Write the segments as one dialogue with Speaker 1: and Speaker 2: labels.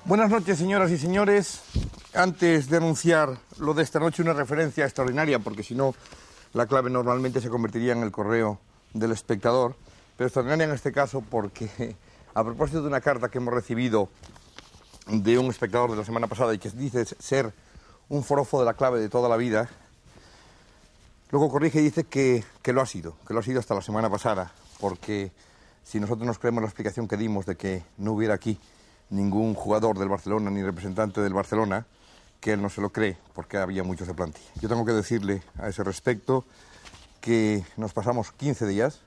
Speaker 1: Buenas noches, señoras y señores. Antes de anunciar lo de esta noche, una referencia extraordinaria, porque si no, la clave normalmente se convertiría en el correo del espectador, pero extraordinaria en este caso porque, a propósito de una carta que hemos recibido de un espectador de la semana pasada y que dice ser un forofo de la clave de toda la vida, luego corrige y dice que lo ha sido hasta la semana pasada, porque si nosotros nos creemos la explicación que dimos de que no hubiera aquí ningún jugador del Barcelona ni representante del Barcelona, que él no se lo cree porque había muchos de plantilla. Yo tengo que decirle a ese respecto que nos pasamos 15 días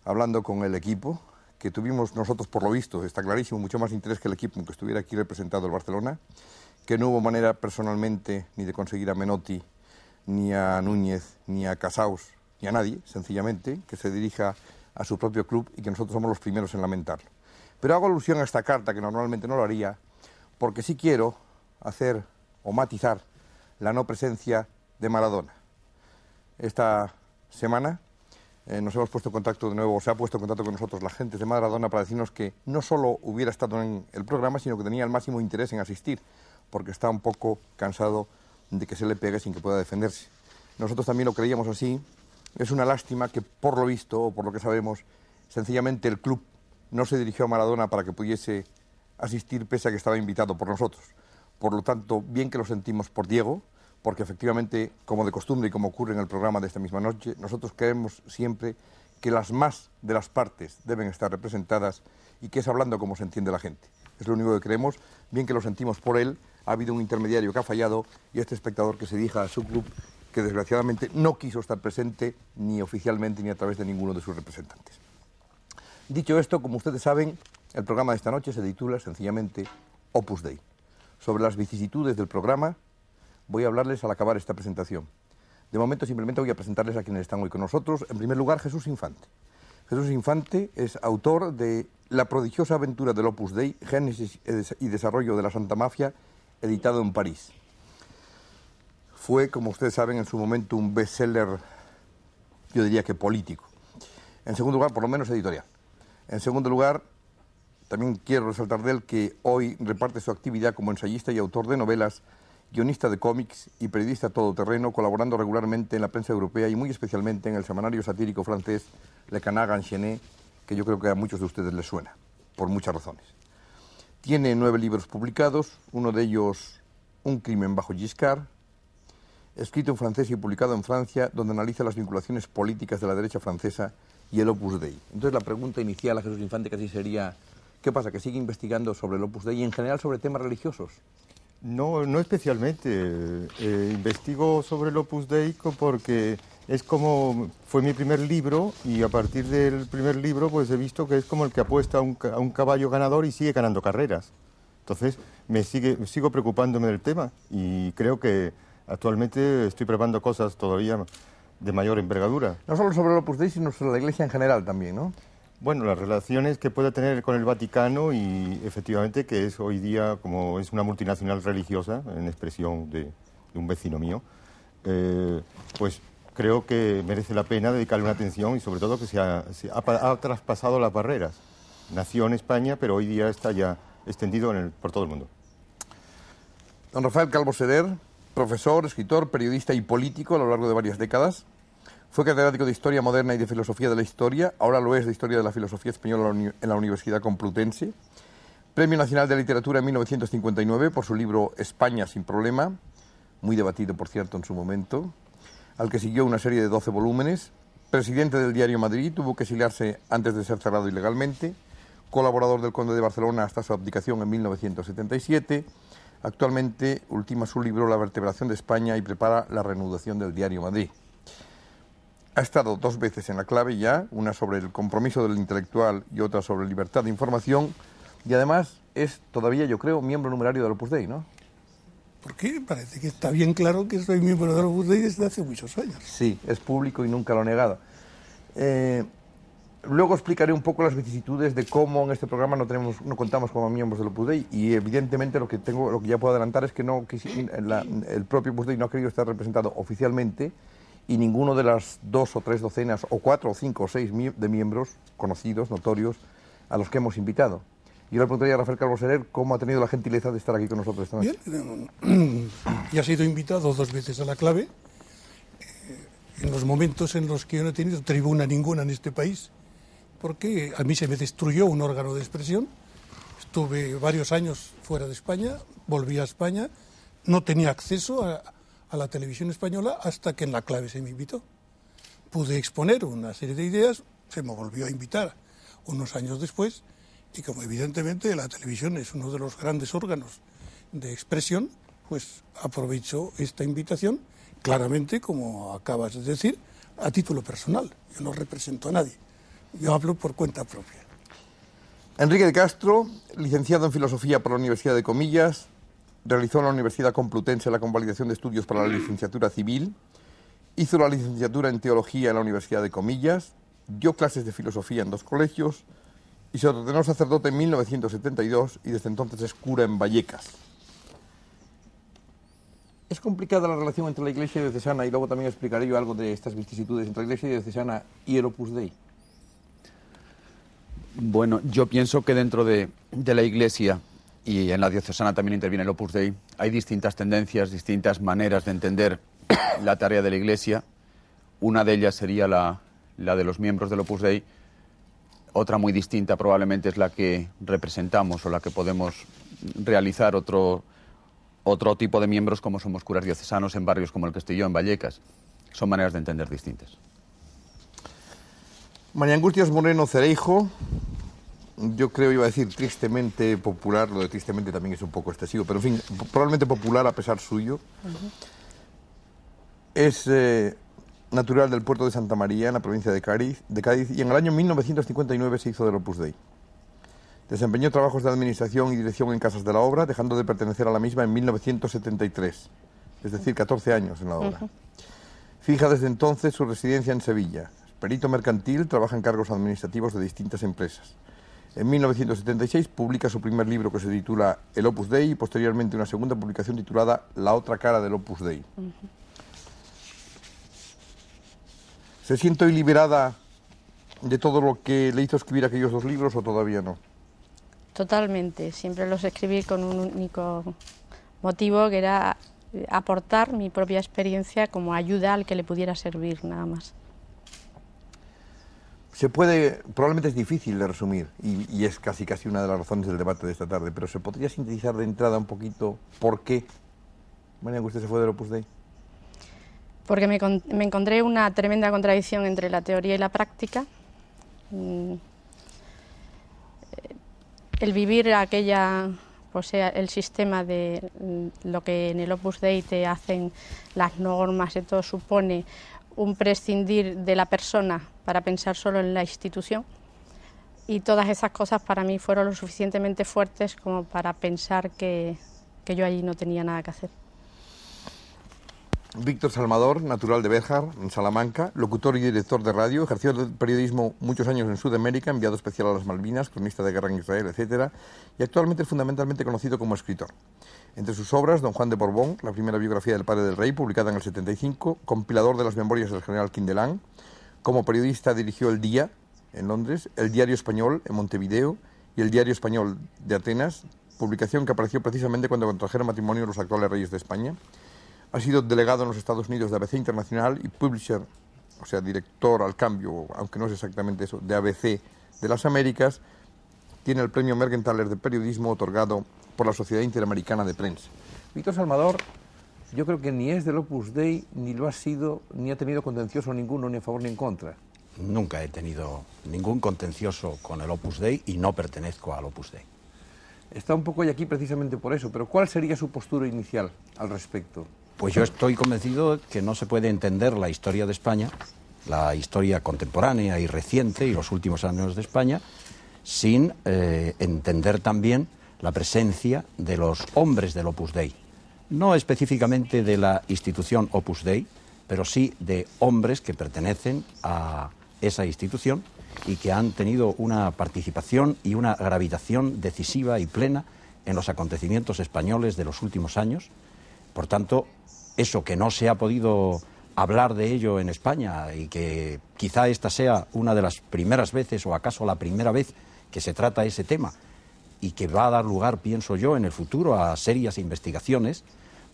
Speaker 1: hablando con el equipo, que tuvimos nosotros, por lo visto, está clarísimo, mucho más interés que el equipo en que estuviera aquí representado el Barcelona, que no hubo manera personalmente ni de conseguir a Menotti, ni a Núñez, ni a Casaus, ni a nadie, sencillamente, que se dirija a su propio club y que nosotros somos los primeros en lamentarlo. Pero hago alusión a esta carta, que normalmente no lo haría, porque sí quiero hacer o matizar la no presencia de Maradona. Esta semana nos hemos puesto en contacto de nuevo, se ha puesto en contacto con nosotros la gente de Maradona para decirnos que no solo hubiera estado en el programa, sino que tenía el máximo interés en asistir, porque está un poco cansado de que se le pegue sin que pueda defenderse. Nosotros también lo creíamos así. Es una lástima que, por lo visto, o por lo que sabemos, sencillamente el club no se dirigió a Maradona para que pudiese asistir, pese a que estaba invitado por nosotros. Por lo tanto, bien que lo sentimos por Diego, porque efectivamente, como de costumbre y como ocurre en el programa de esta misma noche, nosotros creemos siempre que las más de las partes deben estar representadas y que es hablando como se entiende la gente. Es lo único que creemos, bien que lo sentimos por él, ha habido un intermediario que ha fallado y este espectador que se dirija a su club, que desgraciadamente no quiso estar presente ni oficialmente ni a través de ninguno de sus representantes. Dicho esto, como ustedes saben, el programa de esta noche se titula sencillamente Opus Dei. Sobre las vicisitudes del programa voy a hablarles al acabar esta presentación. De momento simplemente voy a presentarles a quienes están hoy con nosotros. En primer lugar, Jesús Infante. Jesús Infante es autor de La prodigiosa aventura del Opus Dei, génesis y desarrollo de la Santa Mafia, editado en París. Fue, como ustedes saben, en su momento un bestseller, yo diría que político. En segundo lugar, por lo menos editorial. En segundo lugar, también quiero resaltar de él que hoy reparte su actividad como ensayista y autor de novelas, guionista de cómics y periodista todoterreno, colaborando regularmente en la prensa europea y muy especialmente en el semanario satírico francés Le Canard Enchaîné, que yo creo que a muchos de ustedes les suena, por muchas razones. Tiene 9 libros publicados, uno de ellos Un crimen bajo Giscard, escrito en francés y publicado en Francia, donde analiza las vinculaciones políticas de la derecha francesa y el Opus Dei. Entonces la pregunta inicial a Jesús Infante casi sería, ¿qué pasa? ¿Que sigue investigando sobre el Opus Dei y en general sobre temas religiosos?
Speaker 2: No, no especialmente. Investigo sobre el Opus Dei porque es como fue mi primer libro y a partir del primer libro pues he visto que es como el que apuesta a un caballo ganador y sigue ganando carreras. Entonces sigo preocupándome del tema y creo que actualmente estoy preparando cosas todavía de mayor envergadura.
Speaker 1: No solo sobre el Opus Dei, sino sobre la Iglesia en general también, ¿no?
Speaker 2: Bueno, las relaciones que pueda tener con el Vaticano y efectivamente que es hoy día, como es una multinacional religiosa, en expresión de un vecino mío, pues creo que merece la pena dedicarle una atención y sobre todo que ha traspasado las barreras. Nació en España, pero hoy día está ya extendido por todo el mundo.
Speaker 1: Don Rafael Calvo Seder, profesor, escritor, periodista y político a lo largo de varias décadas. Fue catedrático de Historia Moderna y de Filosofía de la Historia, ahora lo es de Historia de la Filosofía Española en la Universidad Complutense. Premio Nacional de Literatura en 1959 por su libro España sin problema, muy debatido, por cierto, en su momento, al que siguió una serie de 12 volúmenes. Presidente del diario Madrid, tuvo que exiliarse antes de ser cerrado ilegalmente. Colaborador del Conde de Barcelona hasta su abdicación en 1977. Actualmente ultima su libro La vertebración de España y prepara la reanudación del diario Madrid. Ha estado 2 veces en la clave ya, una sobre el compromiso del intelectual y otra sobre libertad de información, y además es todavía, yo creo, miembro numerario del Opus Dei, ¿no?
Speaker 3: ¿Por qué? Parece que está bien claro que soy miembro del Opus Dei desde hace muchos años.
Speaker 1: Sí, es público y nunca lo ha negado. Luego explicaré un poco las vicisitudes de cómo en este programa no contamos como miembros del Opus Dei, y evidentemente lo que ya puedo adelantar es que el propio Opus Dei no ha querido estar representado oficialmente, y ninguno de las 2 o 3 docenas, o 4 o 5 o 6 de miembros conocidos, notorios, a los que hemos invitado. Y yo le preguntaría a Rafael Calvo Soler cómo ha tenido la gentileza de estar aquí con nosotros esta noche.
Speaker 3: Bien, ya he sido invitado 2 veces a la clave, en los momentos en los que yo no he tenido tribuna ninguna en este país, porque a mí se me destruyó un órgano de expresión. Estuve varios años fuera de España, volví a España, no tenía acceso a la televisión española hasta que en la clave se me invitó. Pude exponer una serie de ideas, se me volvió a invitar unos años después, y como evidentemente la televisión es uno de los grandes órganos de expresión, pues aprovecho esta invitación, claramente, como acabas de decir, a título personal. Yo no represento a nadie, yo hablo por cuenta propia.
Speaker 1: Enrique de Castro, licenciado en Filosofía por la Universidad de Comillas, realizó en la Universidad Complutense la convalidación de estudios para la licenciatura civil, hizo la licenciatura en Teología en la Universidad de Comillas, dio clases de filosofía en 2 colegios y se ordenó sacerdote en 1972 y desde entonces es cura en Vallecas. Es complicada la relación entre la Iglesia diocesana, y luego también explicaré yo algo de estas vicisitudes entre la Iglesia diocesana y el Opus Dei.
Speaker 4: Bueno, yo pienso que dentro de la Iglesia y en la diocesana también interviene el Opus Dei, hay distintas tendencias, distintas maneras de entender la tarea de la Iglesia. Una de ellas sería la de los miembros del Opus Dei. Otra muy distinta probablemente es la que representamos o la que podemos realizar otro tipo de miembros, como somos curas diocesanos en barrios como el que estoy yo, en Vallecas. Son maneras de entender distintas.
Speaker 1: María Angustias Moreno Cereijo, yo creo, iba a decir tristemente popular, lo de tristemente también es un poco excesivo, pero en fin, probablemente popular a pesar suyo. Es natural del puerto de Santa María, en la provincia de Cádiz, y en el año 1959 se hizo del Opus Dei. Desempeñó trabajos de administración y dirección en Casas de la Obra, dejando de pertenecer a la misma en 1973, es decir, 14 años en la obra. Fija desde entonces su residencia en Sevilla. Perito mercantil, trabaja en cargos administrativos de distintas empresas. En 1976 publica su primer libro, que se titula El Opus Dei, y posteriormente una segunda publicación titulada La otra cara del Opus Dei. ¿Se siente hoy liberada de todo lo que le hizo escribir aquellos 2 libros o todavía no?
Speaker 5: Totalmente, siempre los escribí con un único motivo, que era aportar mi propia experiencia como ayuda al que le pudiera servir, nada más.
Speaker 1: Se puede, probablemente es difícil de resumir, y es casi una de las razones del debate de esta tarde, pero ¿se podría sintetizar de entrada un poquito por qué María Angustias se fue del Opus Dei?
Speaker 5: Porque me encontré una tremenda contradicción entre la teoría y la práctica. El vivir el sistema de lo que en el Opus Dei te hacen las normas y todo, supone un prescindir de la persona para pensar solo en la institución, y todas esas cosas para mí fueron lo suficientemente fuertes como para pensar que yo allí no tenía nada que hacer.
Speaker 1: Víctor Salmador, natural de Béjar, en Salamanca, locutor y director de radio, ejerció el periodismo muchos años en Sudamérica, enviado especial a las Malvinas, cronista de guerra en Israel, etc., y actualmente es fundamentalmente conocido como escritor. Entre sus obras, Don Juan de Borbón, la primera biografía del padre del rey, publicada en el 75, compilador de las memorias del general Quindelán. Como periodista dirigió El Día, en Londres, El Diario Español, en Montevideo, y El Diario Español de Atenas, publicación que apareció precisamente cuando contrajeron matrimonio los actuales reyes de España. Ha sido delegado en los Estados Unidos de ABC Internacional y publisher, o sea, director al cambio, aunque no es exactamente eso, de ABC de las Américas. Tiene el premio Mergenthaler de periodismo otorgado por la Sociedad Interamericana de Prensa. Víctor Salmador, yo creo que ni es del Opus Dei, ni lo ha sido, ni ha tenido contencioso ninguno, ni a favor ni en contra.
Speaker 6: Nunca he tenido ningún contencioso con el Opus Dei y no pertenezco al Opus Dei.
Speaker 1: Está un poco hoy aquí precisamente por eso, pero ¿cuál sería su postura inicial al respecto?
Speaker 6: Pues yo estoy convencido de que no se puede entender la historia de España, la historia contemporánea y reciente y los últimos años de España, sin entender también la presencia de los hombres del Opus Dei. No específicamente de la institución Opus Dei, pero sí de hombres que pertenecen a esa institución y que han tenido una participación y una gravitación decisiva y plena en los acontecimientos españoles de los últimos años. Por tanto, eso que no se ha podido hablar de ello en España y que quizá esta sea una de las primeras veces o acaso la primera vez que se trata ese tema, y que va a dar lugar, pienso yo, en el futuro a serias investigaciones,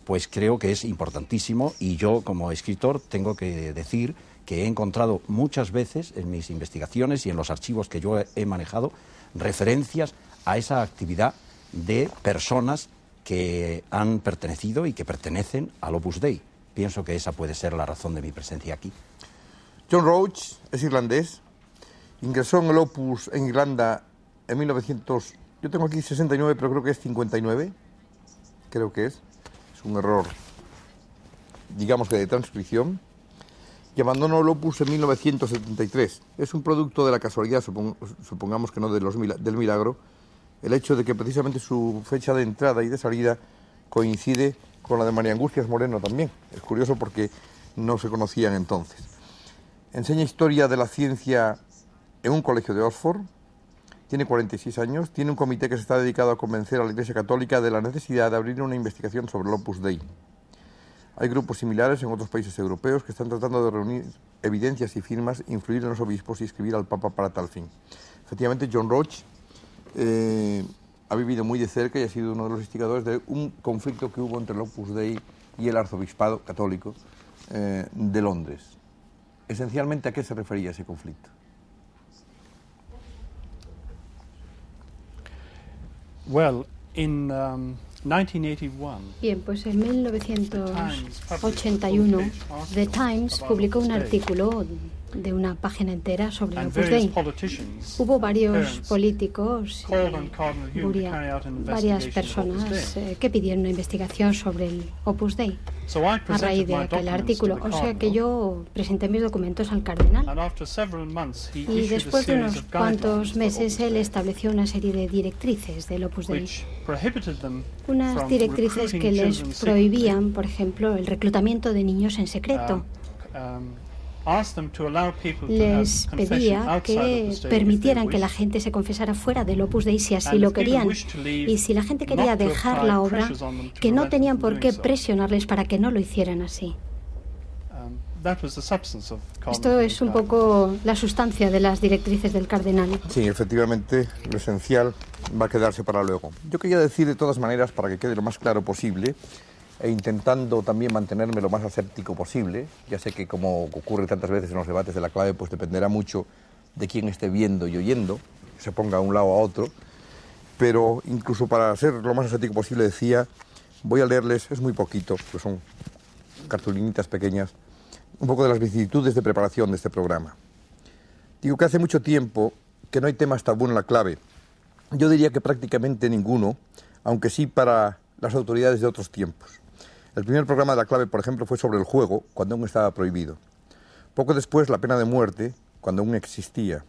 Speaker 6: pues creo que es importantísimo, y yo como escritor tengo que decir que he encontrado muchas veces en mis investigaciones y en los archivos que yo he manejado referencias a esa actividad de personas que han pertenecido y que pertenecen al Opus Dei. Pienso que esa puede ser la razón de mi presencia aquí.
Speaker 1: John Roach es irlandés, ingresó en el Opus en Irlanda en 1900, yo tengo aquí 69, pero creo que es 59, creo que es un error, digamos que de transcripción, y abandonó el Opus en 1973. Es un producto de la casualidad, supongamos que no del milagro, el hecho de que precisamente su fecha de entrada y de salida coincide con la de María Angustias Moreno también. Es curioso porque no se conocían entonces. Enseña historia de la ciencia en un colegio de Oxford, tiene 46 años, tiene un comité que se está dedicado a convencer a la Iglesia Católica de la necesidad de abrir una investigación sobre el Opus Dei. Hay grupos similares en otros países europeos que están tratando de reunir evidencias y firmas, influir en los obispos y escribir al Papa para tal fin. Efectivamente, John Roach ha vivido muy de cerca y ha sido uno de los instigadores de un conflicto que hubo entre el Opus Dei y el arzobispado católico de Londres. Esencialmente, ¿a qué se refería ese conflicto?
Speaker 7: Well, in 1981,
Speaker 8: Bien, pues en 1981 The Times publicó un artículo de una página entera sobre el Opus Dei. Hubo varios políticos y varias personas que pidieron una investigación sobre el Opus Dei a raíz de aquel artículo. O sea que yo presenté mis documentos al cardenal y después de unos cuantos meses él estableció una serie de directrices del Opus Dei. Unas directrices que les prohibían, por ejemplo, el reclutamiento de niños en secreto. Les pedía que permitieran que la gente se confesara fuera del Opus Dei si así lo querían. Y si la gente quería dejar la obra, que no tenían por qué presionarles para que no lo hicieran así. Esto es un poco la sustancia de las directrices del cardenal.
Speaker 1: Sí, efectivamente, lo esencial va a quedarse para luego. Yo quería decir de todas maneras, para que quede lo más claro posible, e intentando también mantenerme lo más aséptico posible, ya sé que como ocurre tantas veces en los debates de la clave, pues dependerá mucho de quién esté viendo y oyendo, que se ponga a un lado a otro, pero incluso para ser lo más aséptico posible decía, voy a leerles, es muy poquito, pues son cartulinitas pequeñas, un poco de las vicisitudes de preparación de este programa. Digo que hace mucho tiempo que no hay temas tabú en la clave. Yo diría que prácticamente ninguno, aunque sí para las autoridades de otros tiempos. El primer programa de la clave, por ejemplo, fue sobre el juego, cuando aún estaba prohibido. Poco después, la pena de muerte, cuando aún existía.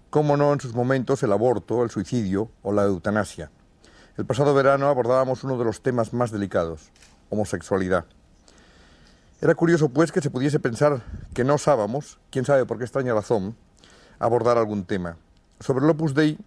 Speaker 1: Cómo no, en sus momentos, el aborto, el suicidio o la eutanasia. El pasado verano abordábamos uno de los temas más delicados, homosexualidad. Era curioso, pues, que se pudiese pensar que no osábamos, quién sabe por qué extraña razón, abordar algún tema. Sobre el Opus Dei